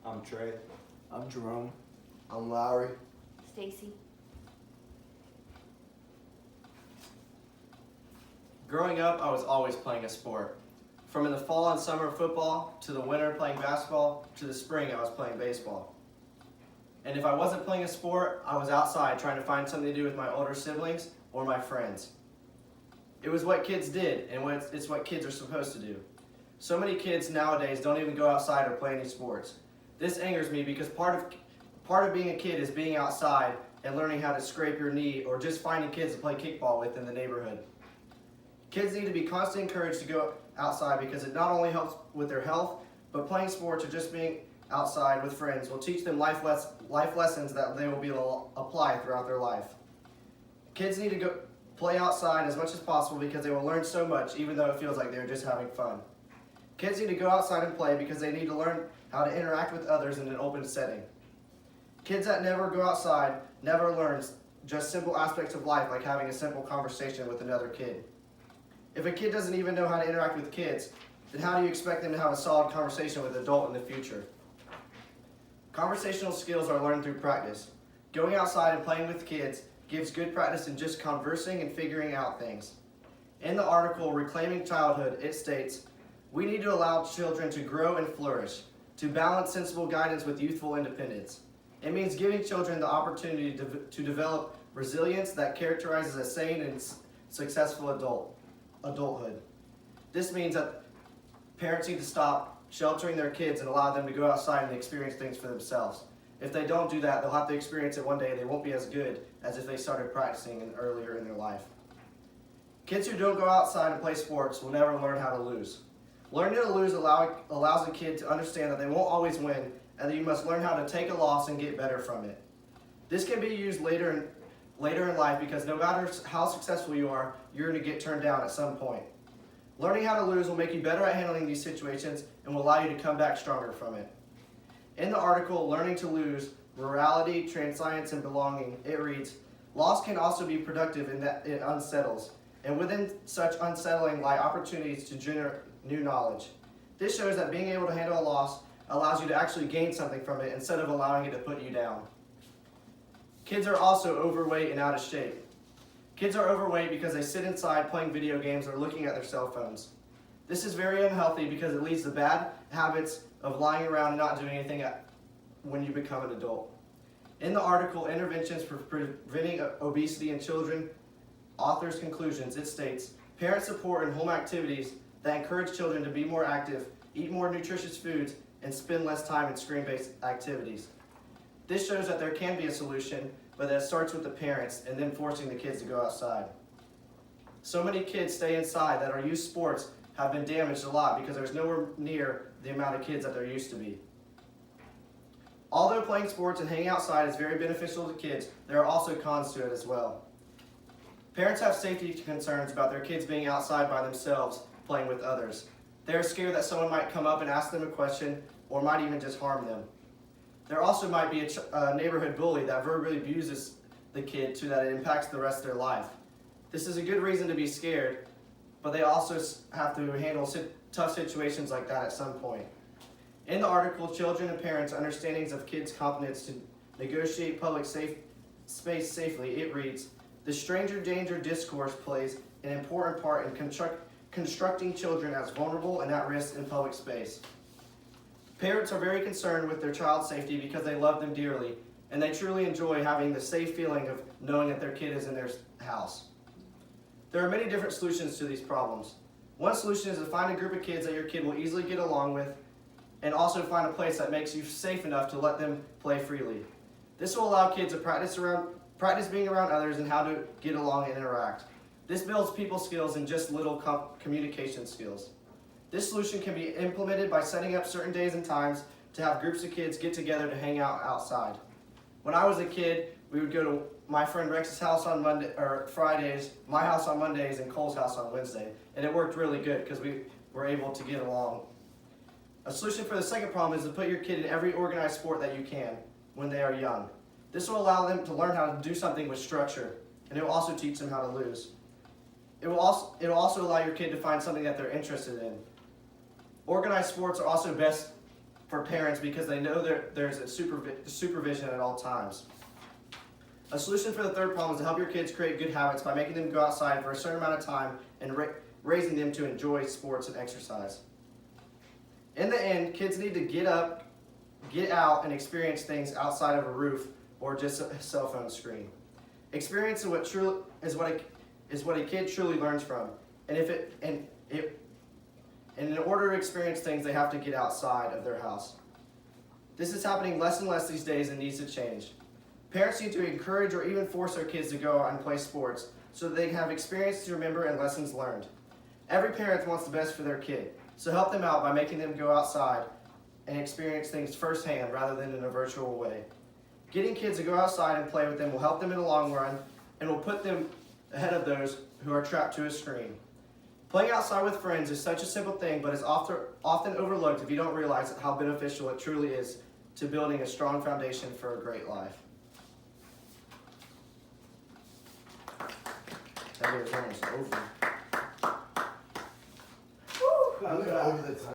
I'm Trey. I'm Jerome. I'm Lowry. Stacy. Growing up, I was always playing a sport. From in the fall and summer football, to the winter playing basketball, to the spring I was playing baseball. And if I wasn't playing a sport, I was outside trying to find something to do with my older siblings or my friends. It was what kids did, and it's what kids are supposed to do. So many kids nowadays don't even go outside or play any sports. This angers me because part of being a kid is being outside and learning how to scrape your knee or just finding kids to play kickball with in the neighborhood. Kids need to be constantly encouraged to go outside because it not only helps with their health, but playing sports or just being outside with friends will teach them life lessons that they will be able to apply throughout their life. Kids need to go play outside as much as possible because they will learn so much even though it feels like they're just having fun. Kids need to go outside and play because they need to learn how to interact with others in an open setting. Kids that never go outside never learn just simple aspects of life like having a simple conversation with another kid. If a kid doesn't even know how to interact with kids, then how do you expect them to have a solid conversation with an adult in the future? Conversational skills are learned through practice. Going outside and playing with kids gives good practice in just conversing and figuring out things. In the article, Reclaiming Childhood, it states, "We need to allow children to grow and flourish, to balance sensible guidance with youthful independence. It means giving children the opportunity to develop resilience that characterizes a sane and successful adulthood. This means that parents need to stop sheltering their kids and allow them to go outside and experience things for themselves. If they don't do that, they'll have to experience it one day and they won't be as good as if they started practicing earlier in their life. Kids who don't go outside and play sports will never learn how to lose. Learning to lose allows a kid to understand that they won't always win and that you must learn how to take a loss and get better from it. This can be used later in life because no matter how successful you are, you're going to get turned down at some point. Learning how to lose will make you better at handling these situations and will allow you to come back stronger from it. In the article, Learning to Lose, Morality, Transience, and Belonging, it reads, "Loss can also be productive in that it unsettles, and within such unsettling lie opportunities to generate new knowledge. This shows that being able to handle a loss allows you to actually gain something from it instead of allowing it to put you down." Kids are also overweight and out of shape. Kids are overweight because they sit inside playing video games or looking at their cell phones. This is very unhealthy because it leads to bad habits of lying around and not doing anything when you become an adult. In the article, Interventions for Preventing Obesity in Children, author's conclusions, it states, "Parent support and home activities that encourage children to be more active, eat more nutritious foods, and spend less time in screen-based activities." This shows that there can be a solution, but that starts with the parents and then forcing the kids to go outside. So many kids stay inside that our youth sports have been damaged a lot because there's nowhere near the amount of kids that there used to be. Although playing sports and hanging outside is very beneficial to kids, there are also cons to it as well. Parents have safety concerns about their kids being outside by themselves playing with others. They are scared that someone might come up and ask them a question or might even just harm them. There also might be a neighborhood bully that verbally abuses the kid to that it impacts the rest of their life. This is a good reason to be scared, but they also have to handle tough situations like that at some point. In the article, Children and Parents' Understandings of Kids' Competence to Negotiate Public Space Safely, it reads, "The stranger danger discourse plays an important part in constructing children as vulnerable and at risk in public space. Parents are very concerned with their child's safety because they love them dearly, and they truly enjoy having the safe feeling of knowing that their kid is in their house. There are many different solutions to these problems. One solution is to find a group of kids that your kid will easily get along with, and also find a place that makes you safe enough to let them play freely. This will allow kids to practice being around others and how to get along and interact. This builds people skills and just little communication skills. This solution can be implemented by setting up certain days and times to have groups of kids get together to hang out outside. When I was a kid, we would go to my friend Rex's house on Fridays, my house on Mondays, and Cole's house on Wednesday, and it worked really good because we were able to get along. A solution for the second problem is to put your kid in every organized sport that you can when they are young. This will allow them to learn how to do something with structure, and it will also teach them how to lose. It will also allow your kid to find something that they're interested in. Organized sports are also best for parents because they know there's a supervision at all times. A solution for the third problem is to help your kids create good habits by making them go outside for a certain amount of time and raising them to enjoy sports and exercise. In the end, kids need to get up, get out, and experience things outside of a roof or just a cell phone screen. Experience is what a kid truly learns from, and in order to experience things, they have to get outside of their house. This is happening less and less these days and needs to change. Parents need to encourage or even force their kids to go out and play sports so that they can have experience to remember and lessons learned. Every parent wants the best for their kid, so help them out by making them go outside and experience things firsthand rather than in a virtual way. Getting kids to go outside and play with them will help them in the long run and will put them ahead of those who are trapped to a screen. Playing outside with friends is such a simple thing, but is often overlooked if you don't realize how beneficial it truly is to building a strong foundation for a great life. That is almost over. Woo!